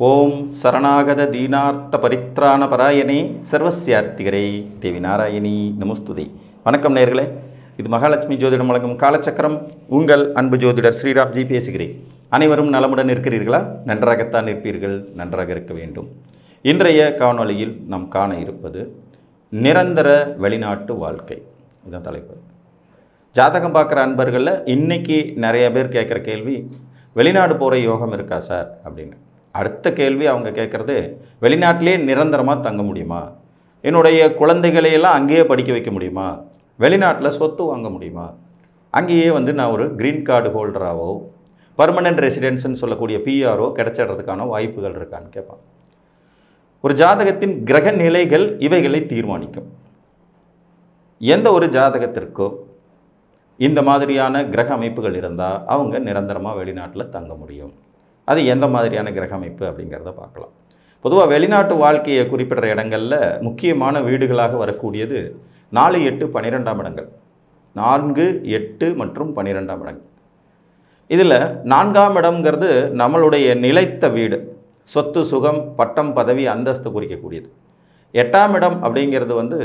ஓம் சரணாகத தீனார்த்த பரித்ராண பராயணே சர்வஸ்யார்த்திகரே தேவி நாராயணி நமஸ்துதே. வணக்கம் நேயர்களே, இது மகாலட்சுமி ஜோதிடம் வழங்கும் காலச்சக்கரம். உங்கள் அன்பு ஜோதிடர் ஸ்ரீராம்ஜி பேசுகிறேன். அனைவரும் நலமுடன் இருக்கிறீர்களா? நன்றாகத்தான் இருப்பீர்கள், நன்றாக இருக்க வேண்டும். இன்றைய காணொளியில் நாம் காண இருப்பது நிரந்தர வெளிநாட்டு வாழ்க்கை. இதுதான் தலைப்பு. ஜாதகம் பார்க்குற அன்பர்களில் இன்றைக்கி நிறைய பேர் கேட்குற கேள்வி, வெளிநாடு போகிற யோகம் இருக்கா சார் அப்படின்னு. அடுத்த கேள்வி அவங்க கேட்குறது, வெளிநாட்டிலே நிரந்தரமாக தங்க முடியுமா, என்னுடைய குழந்தைகளையெல்லாம் அங்கேயே படிக்க வைக்க முடியுமா, வெளிநாட்டில் சொத்து வாங்க முடியுமா, அங்கேயே நான் ஒரு க்ரீன் கார்டு ஹோல்டராகவோ பர்மனெண்ட் ரெசிடென்ஸ்ன்னு சொல்லக்கூடிய பிஆரோ கிடைச்சிடுறதுக்கான வாய்ப்புகள் இருக்கான்னு கேட்பான். ஒரு ஜாதகத்தின் கிரக நிலைகள் இவைகளை தீர்மானிக்கும். எந்த ஒரு ஜாதகத்திற்கோ இந்த மாதிரியான கிரக அமைப்புகள் இருந்தால் அவங்க நிரந்தரமாக வெளிநாட்டில் தங்க முடியும். அது எந்த மாதிரியான கிரக அமைப்பு அப்படிங்கிறத பார்க்கலாம். பொதுவாக வெளிநாட்டு வாழ்க்கையை குறிப்பிடுற இடங்களில் முக்கியமான வீடுகளாக வரக்கூடியது 4, 8, 12ஆம் இடங்கள். 4, 8 மற்றும் 12ஆம் இடங்கள். இதில் 4ஆம் இடம்ங்கிறது நம்மளுடைய நிலைத்த வீடு, சொத்து சுகம் பட்டம் பதவி அந்தஸ்து குறிக்கக்கூடியது. 8ஆம் இடம் அப்படிங்கிறது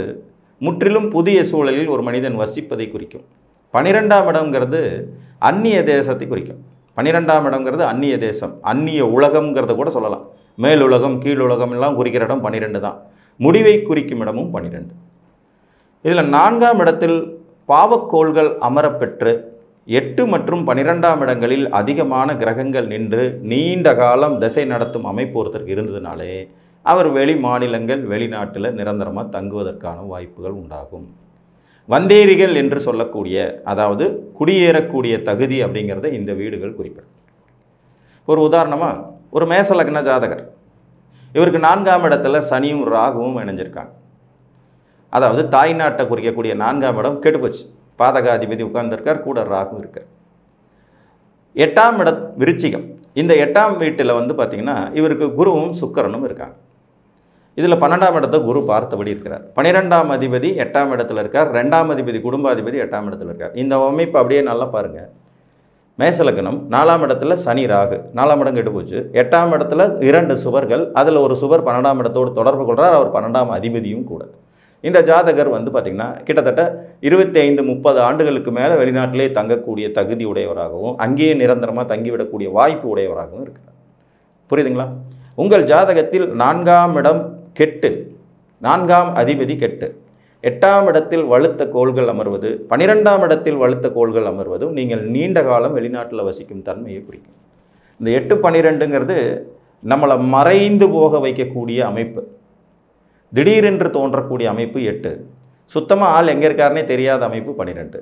முற்றிலும் புதிய சூழலில் ஒரு மனிதன் வசிப்பதை குறிக்கும். 12ஆம் இடம்ங்கிறது அந்நிய தேசத்தை குறிக்கும். 12ஆம் இடம்ங்கிறது அந்நிய தேசம், அந்நிய உலகம்ங்கிறத கூட சொல்லலாம். மேலுலகம் கீழுலகம் எல்லாம் குறிக்கிற இடம் 12 தான். முடிவை குறிக்கும் இடமும் 12. இதில் 4ஆம் இடத்தில் பாவக்கோள்கள் அமரப்பெற்று 8 மற்றும் 12ஆம் இடங்களில் அதிகமான கிரகங்கள் நின்று நீண்ட காலம் திசை நடத்தும் அமைப்பு ஒருத்தருக்கு இருந்ததுனாலே அவர் வெளி மாநிலங்கள் வெளிநாட்டில் நிரந்தரமாக தங்குவதற்கான வாய்ப்புகள் உண்டாகும். வந்தேரிகள் என்று சொல்லக்கூடிய, அதாவது குடியேறக்கூடிய தகுதி அப்படிங்கிறத இந்த வீடுகள் குறிப்பிடும். ஒரு உதாரணமாக, ஒரு மேச லக்ன ஜாதகர், இவருக்கு 4ஆம் இடத்துல சனியும் ராகுவும் இணைஞ்சிருக்காங்க. அதாவது தாய்நாட்டை குறிக்கக்கூடிய 4ஆம் இடம் கெட்டுப்போச்சு, பாதகாதிபதி உட்கார்ந்துருக்கார், கூட ராகு இருக்கார். 8ஆம் இடம் விருச்சிகம். இந்த 8ஆம் வீட்டில் பார்த்திங்கன்னா இவருக்கு குருவும் சுக்கிரனும் இருக்காங்க. இதில் 12ஆம் இடத்தை குரு பார்த்தபடி இருக்கிறார். 12ஆம் அதிபதி 8ஆம் இடத்துல இருக்கார். 2ஆம் அதிபதி குடும்பாதிபதி 8ஆம் இடத்துல இருக்கார். இந்த அமைப்பு அப்படியே நல்லா பாருங்கள். மேசலக்கணம் 4ஆம் இடத்துல சனி ராகு, 4ஆம் இடம் கெட்டு போச்சு. 8ஆம் இடத்துல 2 சுவர்கள், அதில் ஒரு சுவர் 12ஆம் இடத்தோடு தொடர்பு கொள்கிறார். அவர் 12ஆம் அதிபதியும் கூட. இந்த ஜாதகர் பார்த்திங்கன்னா கிட்டத்தட்ட 25-30 ஆண்டுகளுக்கு மேலே வெளிநாட்டிலே தங்கக்கூடிய தகுதி உடையவராகவும் அங்கேயே நிரந்தரமாக தங்கிவிடக்கூடிய வாய்ப்பு உடையவராகவும் இருக்கிறார். புரியுதுங்களா? உங்கள் ஜாதகத்தில் 4ஆம் இடம் கெட்டு, 4ஆம் அதிபதி கெட்டு, 8ஆம் இடத்தில் வலுத்த கோள்கள் அமர்வது, 12ஆம் இடத்தில் வலுத்த கோள்கள் அமர்வதும் நீங்கள் நீண்ட காலம் வெளிநாட்டில் வசிக்கும் தன்மையை குறிக்கும். இந்த 8, 12ங்கிறது நம்மளை மறைந்து போக வைக்கக்கூடிய அமைப்பு, திடீரென்று தோன்றக்கூடிய அமைப்பு 8. சுத்தமாக ஆள் எங்கே இருக்காருனே தெரியாத அமைப்பு 12.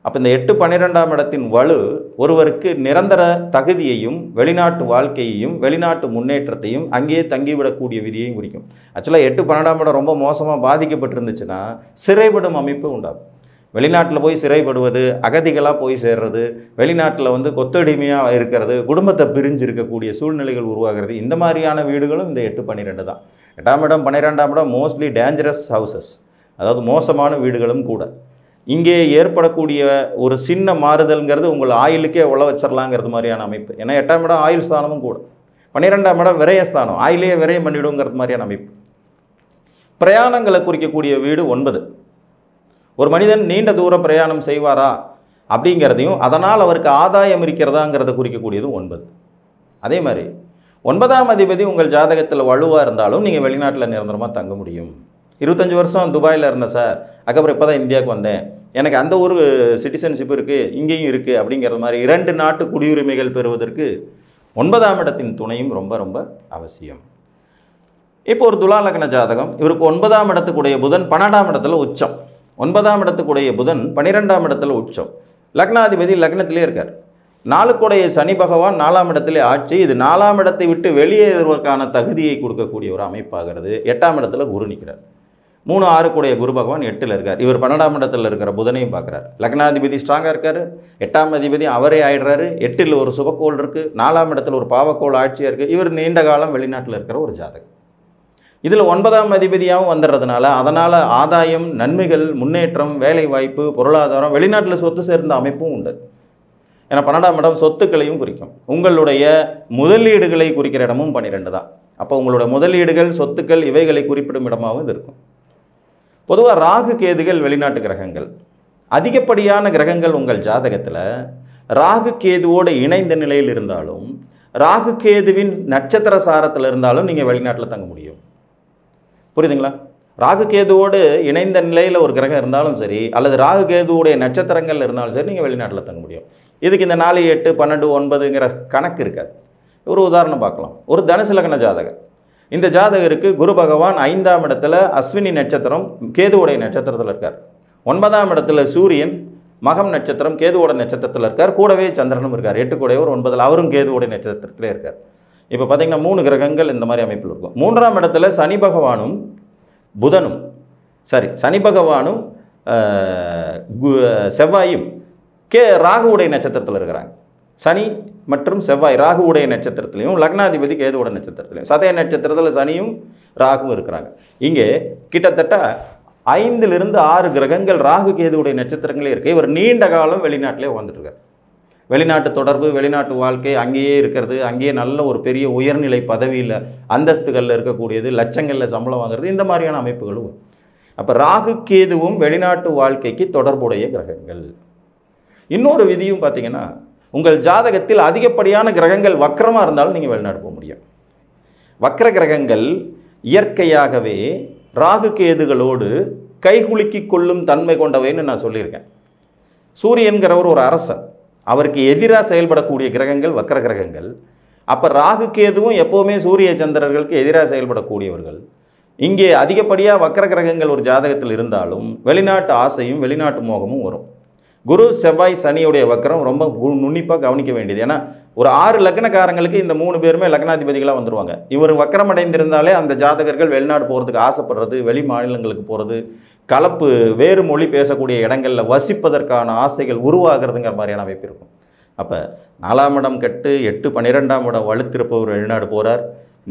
அப்போ இந்த 8, 12ஆம் இடத்தின் வலு ஒருவருக்கு நிரந்தர தகுதியையும் வெளிநாட்டு வாழ்க்கையையும் வெளிநாட்டு முன்னேற்றத்தையும் அங்கேயே தங்கிவிடக்கூடிய விதியையும் குறிக்கும். ஆக்சுவலாக 8, 12ஆம் இடம் ரொம்ப மோசமாக பாதிக்கப்பட்டிருந்துச்சுன்னா சிறைப்படும் அமைப்பு உண்டாகும். வெளிநாட்டில் போய் சிறைப்படுவது, அகதிகளாக போய் சேர்றது, வெளிநாட்டில் கொத்தடிமையாக இருக்கிறது, குடும்பத்தை பிரிஞ்சு இருக்கக்கூடிய சூழ்நிலைகள் உருவாகிறது. இந்த மாதிரியான வீடுகளும் இந்த 8, 12 தான். 8ஆம் இடம் 12ஆம் இடம் மோஸ்ட்லி டேஞ்சரஸ் ஹவுசஸ், அதாவது மோசமான வீடுகளும் கூட. இங்கே ஏற்படக்கூடிய ஒரு சின்ன மாறுதல்ங்கிறது உங்கள் ஆயிலுக்கே உழ வச்சிடலாங்கிறது மாதிரியான அமைப்பு. ஏன்னா 8ஆம் இடம் ஆயுள் ஸ்தானமும் கூட, 12ஆம் இடம் விரயஸ்தானம், ஆயிலே விரயம் பண்ணிவிடுங்கிறது மாதிரியான அமைப்பு. பிரயாணங்களை குறிக்கக்கூடிய வீடு 9. ஒரு மனிதன் நீண்ட தூர பிரயாணம் செய்வாரா அப்படிங்கிறதையும் அதனால் அவருக்கு ஆதாயம் இருக்கிறதாங்கிறத குறிக்கக்கூடியதும் 9. அதே மாதிரி 9ஆம் அதிபதி உங்கள் ஜாதகத்தில் வலுவாக இருந்தாலும் நீங்கள் வெளிநாட்டில் நிரந்தரமாக தங்க முடியும். 25 வருஷம் துபாயில் இருந்தேன் சார், அதுக்கப்புறம் இப்போ தான் இந்தியாவுக்கு வந்தேன், எனக்கு அந்த ஒரு சிட்டிசன்ஷிப் இருக்குது இங்கேயும் இருக்குது அப்படிங்கிற மாதிரி 2 நாட்டு குடியுரிமைகள் பெறுவதற்கு 9ஆம் இடத்தின் துணையும் ரொம்ப ரொம்ப அவசியம். இப்போ ஒரு துலா லக்ன ஜாதகம், இவருக்கு 9ஆம் இடத்துக்குடைய புதன் 12ஆம் இடத்துல உச்சம், 9ஆம் இடத்துக்குடைய புதன் 12ஆம் இடத்துல உச்சம், லக்னாதிபதி லக்னத்திலே இருக்கார். 4க்குடைய சனி பகவான் 4ஆம் இடத்திலே ஆட்சி. இது 4ஆம் இடத்தை விட்டு வெளியேறுவதற்கான தகுதியை கொடுக்கக்கூடிய ஒரு அமைப்பாகிறது. 8ஆம் இடத்துல குரு நிற்கிறார். 3, 6க்குடைய குரு பகவான் 8ல் இருக்கார். இவர் 12ஆம் இடத்துல இருக்கிற புதனையும் பார்க்குறார். லக்னாதிபதி ஸ்ட்ராங்காக இருக்கார். 8ஆம் அதிபதி அவரே ஆயிடுறாரு. 8ல் ஒரு சுபக்கோள் இருக்குது, 4ஆம் இடத்துல ஒரு பாவக்கோள் ஆட்சியாக இருக்குது. இவர் நீண்ட காலம் வெளிநாட்டில் இருக்கிற ஒரு ஜாதகம். இதில் 9ஆம் அதிபதியாகவும் வந்துடுறதுனால அதனால் ஆதாயம், நன்மைகள், முன்னேற்றம், வேலை வாய்ப்பு, பொருளாதாரம், வெளிநாட்டில் சொத்து சேர்ந்த அமைப்பும் உண்டு. ஏன்னா 12ஆம் இடம் சொத்துக்களையும் குறிக்கும். உங்களுடைய முதலீடுகளை குறிக்கிற இடமும் 12 தான். அப்போ உங்களுடைய முதலீடுகள், சொத்துக்கள் இவைகளை குறிப்பிடும் இடமாகவும் இது இருக்கும். பொதுவாக ராகு கேதுகள் வெளிநாட்டு கிரகங்கள். அதிகப்படியான கிரகங்கள் உங்கள் ஜாதகத்தில் ராகு கேதுவோடு இணைந்த நிலையில் இருந்தாலும், ராகு கேதுவின் நட்சத்திர சாரத்தில் இருந்தாலும் நீங்கள் வெளிநாட்டில் தங்க முடியும். புரியுதுங்களா? ராகு கேதுவோடு இணைந்த நிலையில் ஒரு கிரகம் இருந்தாலும் சரி, அல்லது ராகு கேதுவோடைய நட்சத்திரங்கள் இருந்தாலும் சரி, நீங்கள் வெளிநாட்டில் தங்க முடியும். இதுக்கு இந்த 4, 8, 12, 9ங்கிற கணக்கு இருக்காது. ஒரு உதாரணம் பார்க்கலாம். ஒரு தனுசு லக்ன ஜாதகர். இந்த ஜாதகருக்கு குரு பகவான் 5ஆம் இடத்துல அஸ்வினி நட்சத்திரம் கேதுவோடைய நட்சத்திரத்தில் இருக்கார். 9ஆம் இடத்துல சூரியன் மகம் நட்சத்திரம் கேதுவோட நட்சத்திரத்தில் இருக்கார். கூடவே சந்திரனும் இருக்கார். 8 கூடவே 9 அவரும் கேதுவோடைய நட்சத்திரத்திலே இருக்கார். இப்போ பார்த்தீங்கன்னா 3 கிரகங்கள் இந்த மாதிரி அமைப்பில் இருக்கும். 3ஆம் இடத்துல சனி பகவானும் புதனும் சனி பகவானும் செவ்வாயும் ராகுவுடைய நட்சத்திரத்தில் இருக்கிறாங்க. சனி மற்றும் செவ்வாய் ராகுவுடைய நட்சத்திரத்திலையும், லக்னாதிபதி கேதுவோட நட்சத்திரத்திலையும், சதய நட்சத்திரத்தில் சனியும் ராகுவும் இருக்கிறாங்க. இங்கே கிட்டத்தட்ட 5லிருந்து 6 கிரகங்கள் ராகு கேதுவுடைய நட்சத்திரங்களே இருக்கு. இவர் நீண்ட காலம் வெளிநாட்டிலே வந்துட்டு இருக்கார். வெளிநாட்டு தொடர்பு, வெளிநாட்டு வாழ்க்கை, அங்கேயே இருக்கிறது, அங்கேயே நல்ல ஒரு பெரிய உயர்நிலை பதவியில் அந்தஸ்துகளில் இருக்கக்கூடியது, லட்சங்களில் சம்பளம் வாங்குறது, இந்த மாதிரியான அமைப்புகளும். அப்போ ராகு கேதுவும் வெளிநாட்டு வாழ்க்கைக்கு தொடர்புடைய கிரகங்கள். இன்னொரு விதியும் பார்த்தீங்கன்னா, உங்கள் ஜாதகத்தில் அதிகப்படியான கிரகங்கள் வக்கரமாக இருந்தாலும் நீங்கள் வெளிநாடு போக முடியும். வக்கர கிரகங்கள் இயற்கையாகவே ராகு கேதுகளோடு கைகுலுக்கி கொள்ளும் தன்மை கொண்டவைன்னு நான் சொல்லியிருக்கேன். சூரியன்கிறவர் ஒரு அரசன், அவருக்கு எதிராக செயல்படக்கூடிய கிரகங்கள் வக்கர கிரகங்கள். அப்போ ராகு கேதுவும் எப்போவுமே சூரிய சந்திரர்களுக்கு எதிராக செயல்படக்கூடியவர்கள். இங்கே அதிகப்படியாக வக்கர கிரகங்கள் ஒரு ஜாதகத்தில் இருந்தாலும் வெளிநாட்டு ஆசையும் வெளிநாட்டு மோகமும் வரும். குரு செவ்வாய் சனியுடைய வக்கரம் ரொம்ப நுண்ணிப்பாக கவனிக்க வேண்டியது. ஏன்னா ஒரு 6 லக்னக்காரங்களுக்கு இந்த 3 பேருமே லக்னாதிபதிகளாக வந்துடுவாங்க. இவர் வக்கரம் அடைந்திருந்தாலே அந்த ஜாதகர்கள் வெளிநாடு போகிறதுக்கு ஆசைப்படுறது, வெளி மாநிலங்களுக்கு போகிறது, கலப்பு வேறு மொழி பேசக்கூடிய இடங்களில் வசிப்பதற்கான ஆசைகள் உருவாகிறதுங்கிற மாதிரியான அமைப்பு இருக்கும். அப்போ 4ஆம் இடம் கெட்டு 8, 12ஆம் இடம் வலுத்திருப்பவர் வெளிநாடு போகிறார்.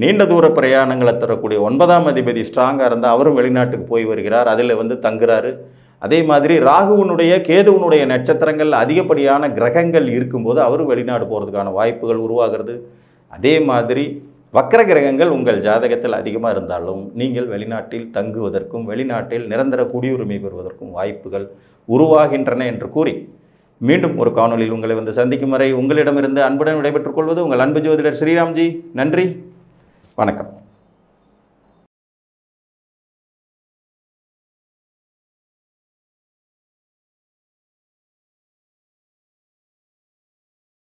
நீண்ட தூர பிரயாணங்களை தரக்கூடிய 9ஆம் அதிபதி ஸ்ட்ராங்காக இருந்தால் அவரும் வெளிநாட்டுக்கு போய் வருகிறார். அதில் தங்குறாரு. அதே மாதிரி ராகுவனுடைய கேதுவனுடைய நட்சத்திரங்கள் அதிகப்படியான கிரகங்கள் இருக்கும்போது அவரும் வெளிநாடு போகிறதுக்கான வாய்ப்புகள் உருவாகிறது. அதே மாதிரி வக்கர கிரகங்கள் உங்கள் ஜாதகத்தில் அதிகமாக இருந்தாலும் நீங்கள் வெளிநாட்டில் தங்குவதற்கும் வெளிநாட்டில் நிரந்தர குடியுரிமை பெறுவதற்கும் வாய்ப்புகள் உருவாகின்றன என்று கூறி மீண்டும் ஒரு காணொலியில் உங்களை சந்திக்கும் வரை உங்களிடமிருந்து அன்புடன் விடைபெற்றுக் கொள்வது உங்கள் அன்பு ஜோதிடர் ஸ்ரீராம்ஜி. நன்றி, வணக்கம்.